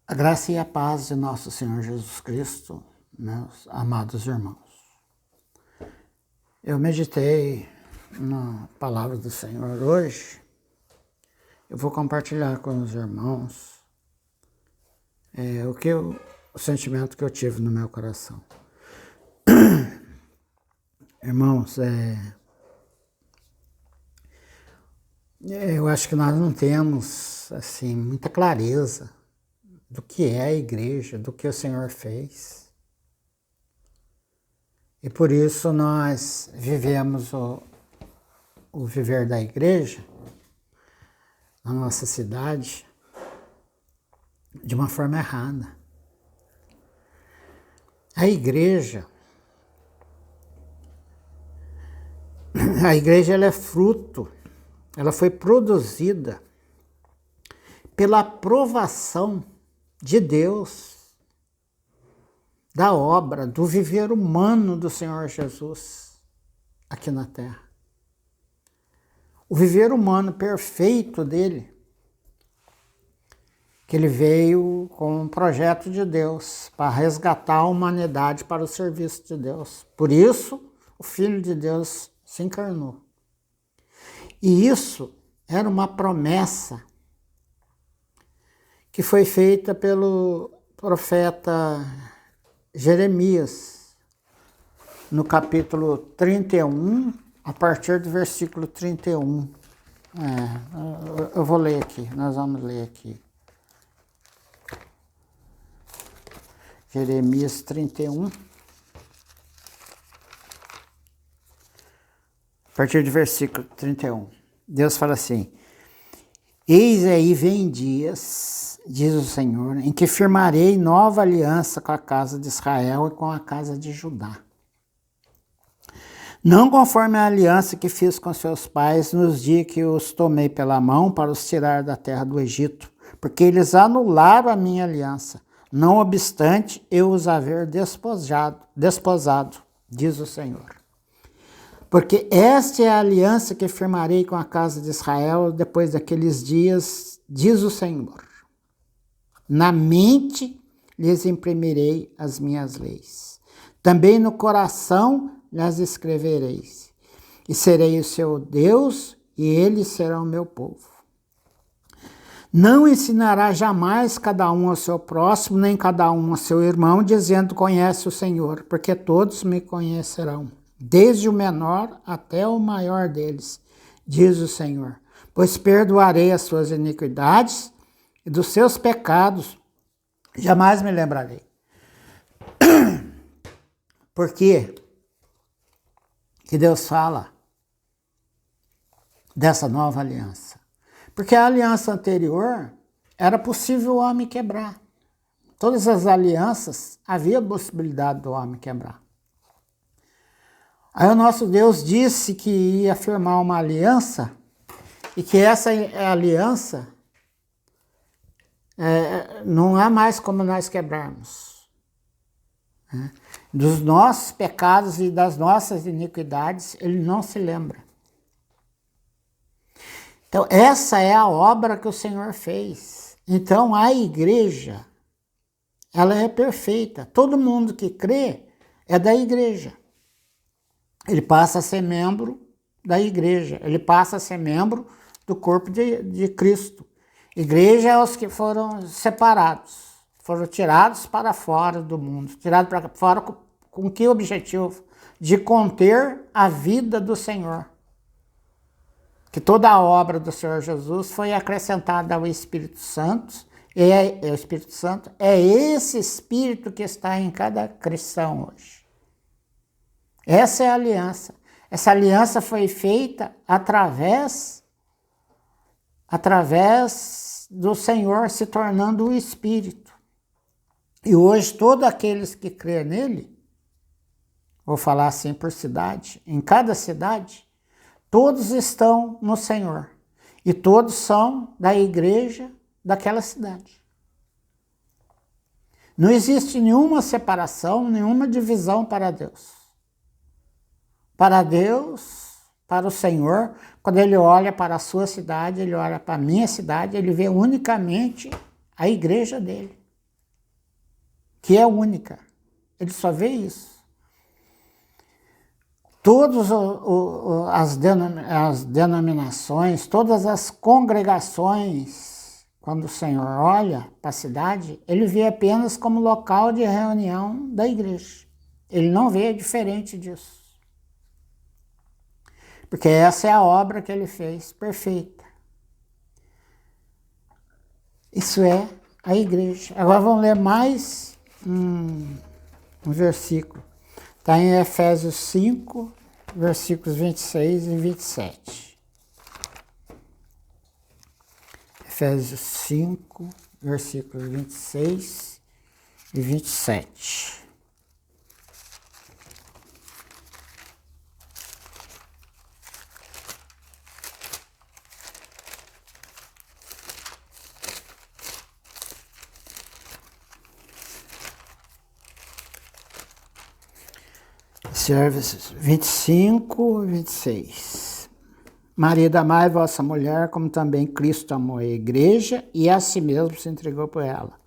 A graça e a paz de nosso Senhor Jesus Cristo, meus amados irmãos. Eu meditei na palavra do Senhor hoje. Eu vou compartilhar com os irmãos o sentimento que eu tive no meu coração. Irmãos, eu acho que nós não temos assim muita clareza do que é a igreja, do que o Senhor fez. E por isso nós vivemos o viver da igreja na nossa cidade de uma forma errada. A igreja ela é fruto, ela foi produzida pela aprovação de Deus, da obra, do viver humano do Senhor Jesus aqui na terra. O viver humano perfeito dele, que ele veio com um projeto de Deus para resgatar a humanidade para o serviço de Deus. Por isso, o Filho de Deus se encarnou. E isso era uma promessa que foi feita pelo profeta Jeremias, no capítulo 31, a partir do versículo 31. Eu vou ler aqui, nós vamos ler aqui. Jeremias 31. A partir do versículo 31. Deus fala assim: Eis aí vem dias, diz o Senhor, em que firmarei nova aliança com a casa de Israel e com a casa de Judá. Não conforme a aliança que fiz com seus pais nos dias que os tomei pela mão para os tirar da terra do Egito, porque eles anularam a minha aliança, não obstante eu os haver desposado, diz o Senhor. Porque esta é a aliança que firmarei com a casa de Israel depois daqueles dias, diz o Senhor. Na mente lhes imprimirei as minhas leis. Também no coração lhes escrevereis. E serei o seu Deus, e eles serão meu povo. Não ensinará jamais cada um ao seu próximo, nem cada um ao seu irmão, dizendo: conhece o Senhor, porque todos me conhecerão, desde o menor até o maior deles, diz o Senhor. Pois perdoarei as suas iniquidades e dos seus pecados jamais me lembrarei. Por quê que Deus fala dessa nova aliança? Porque a aliança anterior era possível o homem quebrar. Todas as alianças havia possibilidade do homem quebrar. Aí o nosso Deus disse que ia firmar uma aliança e que essa aliança não é mais como nós quebrarmos. Dos nossos pecados e das nossas iniquidades, ele não se lembra. Então, essa é a obra que o Senhor fez. Então, a igreja, ela é perfeita. Todo mundo que crê é da igreja. Ele passa a ser membro da igreja, ele passa a ser membro do corpo de Cristo. Igreja é os que foram separados, foram tirados para fora do mundo. Tirados para fora com que objetivo? De conter a vida do Senhor. Que toda a obra do Senhor Jesus foi acrescentada ao Espírito Santo, e o Espírito Santo é esse Espírito que está em cada cristão hoje. Essa é a aliança. Essa aliança foi feita através do Senhor se tornando o Espírito. E hoje todos aqueles que crêem nele, vou falar assim por cidade, em cada cidade, todos estão no Senhor. E todos são da igreja daquela cidade. Não existe nenhuma separação, nenhuma divisão para Deus. Para Deus, para o Senhor, quando ele olha para a sua cidade, ele olha para a minha cidade, ele vê unicamente a igreja dele. que é única. Ele só vê isso. Todas as denominações, todas as congregações, quando o Senhor olha para a cidade, ele vê apenas como local de reunião da igreja. Ele não vê diferente disso. Porque essa é a obra que ele fez, perfeita. Isso é a igreja. Agora vamos ler mais um versículo. Está em Efésios 5, versículos 26 e 27. Efésios 5, versículos 26 e 27. Serviços 25 e 26. Marido, amai vossa mulher, como também Cristo amou a igreja e a si mesmo se entregou por ela,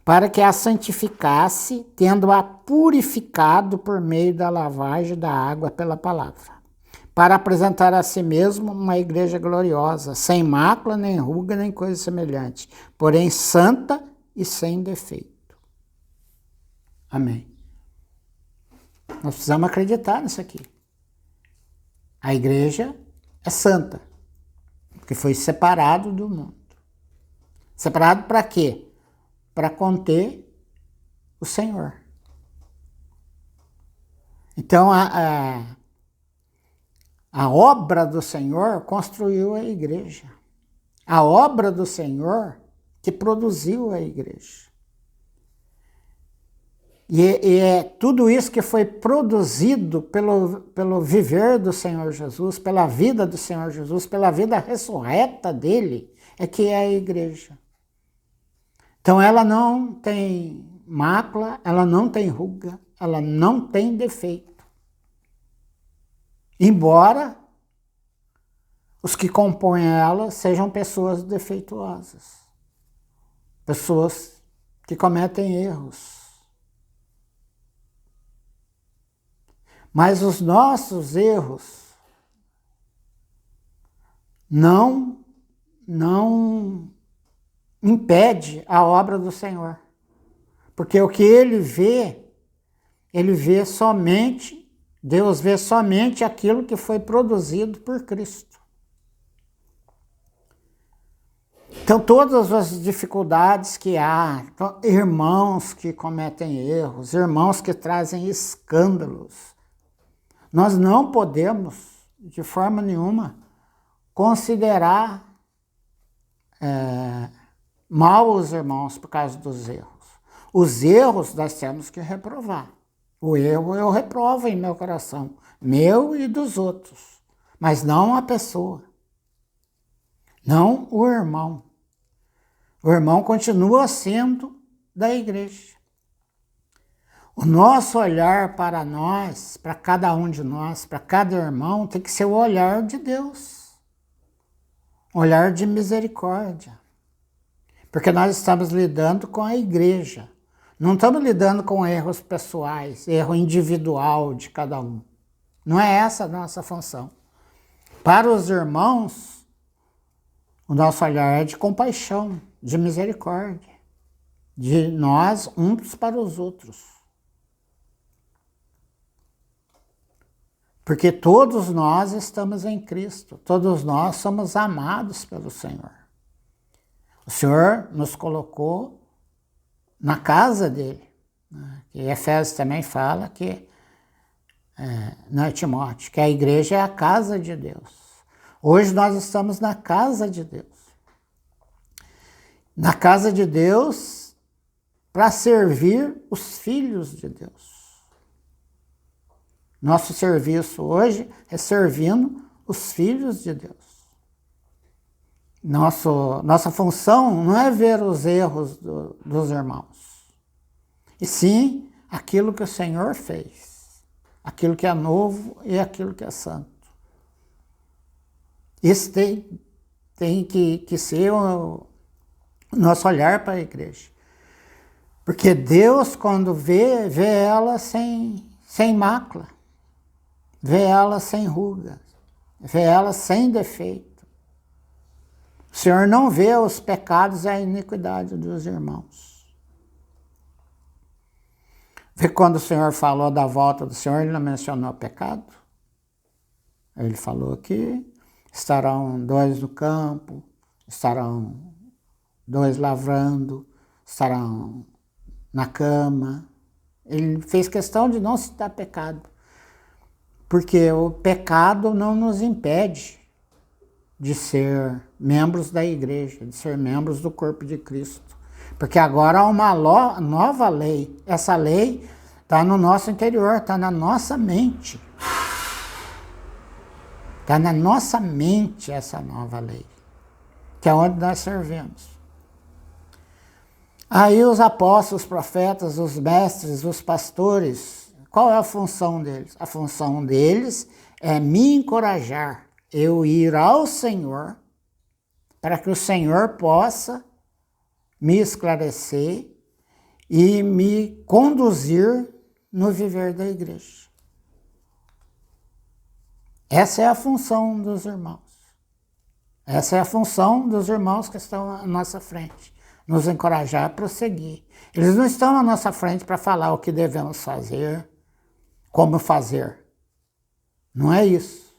para que a santificasse, tendo-a purificado por meio da lavagem da água pela palavra, para apresentar a si mesmo uma igreja gloriosa, sem mácula, nem ruga, nem coisa semelhante, porém santa e sem defeito. Amém. Nós precisamos acreditar nisso aqui. A igreja é santa, porque foi separado do mundo. Separado para quê? Para conter o Senhor. Então, a obra do Senhor construiu a igreja. A obra do Senhor que produziu a igreja. E é tudo isso que foi produzido pelo viver do Senhor Jesus, pela vida do Senhor Jesus, pela vida ressurreta dele, é que é a igreja. Então ela não tem mácula, ela não tem ruga, ela não tem defeito. Embora os que compõem ela sejam pessoas defeituosas, pessoas que cometem erros. Mas os nossos erros não impede a obra do Senhor. Porque o que ele vê somente, Deus vê somente aquilo que foi produzido por Cristo. Então, todas as dificuldades que há, irmãos que cometem erros, irmãos que trazem escândalos, nós não podemos, de forma nenhuma, considerar mal os irmãos por causa dos erros. Os erros nós temos que reprovar. O erro eu reprovo em meu coração, meu e dos outros, mas não a pessoa, não o irmão. O irmão continua sendo da igreja. O nosso olhar para nós, para cada um de nós, para cada irmão, tem que ser o olhar de Deus. Olhar de misericórdia. Porque nós estamos lidando com a igreja. Não estamos lidando com erros pessoais, erro individual de cada um. Não é essa a nossa função. Para os irmãos, o nosso olhar é de compaixão, de misericórdia. De nós uns para os outros. Porque todos nós estamos em Cristo, todos nós somos amados pelo Senhor. O Senhor nos colocou na casa dele. E Efésios também fala que, não é Timóteo, que a igreja é a casa de Deus. Hoje nós estamos na casa de Deus. Na casa de Deus para servir os filhos de Deus. Nosso serviço hoje é servindo os filhos de Deus. Nossa função não é ver os erros dos irmãos, e sim aquilo que o Senhor fez, aquilo que é novo e aquilo que é santo. Isso tem que ser o nosso olhar para a igreja. Porque Deus, quando vê ela sem mácula, vê ela sem ruga, vê ela sem defeito. O Senhor não vê os pecados e a iniquidade dos irmãos. Vê quando o Senhor falou da volta do Senhor, ele não mencionou pecado. Ele falou que estarão 2 no campo, estarão 2 lavrando, estarão na cama. Ele fez questão de não citar pecado, porque o pecado não nos impede de ser membros da igreja, de ser membros do corpo de Cristo. Porque agora há uma nova lei. Essa lei está no nosso interior, está na nossa mente. Está na nossa mente essa nova lei, que é onde nós servimos. Aí os apóstolos, os profetas, os mestres, os pastores, qual é a função deles? A função deles é me encorajar, eu ir ao Senhor, para que o Senhor possa me esclarecer e me conduzir no viver da igreja. Essa é a função dos irmãos. Essa é a função dos irmãos que estão à nossa frente. Nos encorajar a prosseguir. Eles não estão à nossa frente para falar o que devemos fazer, como fazer. Não é isso.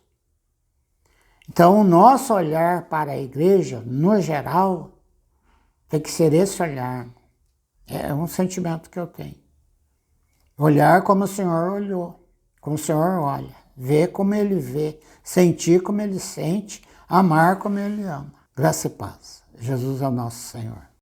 Então, o nosso olhar para a igreja, no geral, tem que ser esse olhar. É um sentimento que eu tenho. Olhar como o Senhor olhou, como o Senhor olha. Ver como Ele vê, sentir como Ele sente, amar como Ele ama. Graça e paz. Jesus é o nosso Senhor.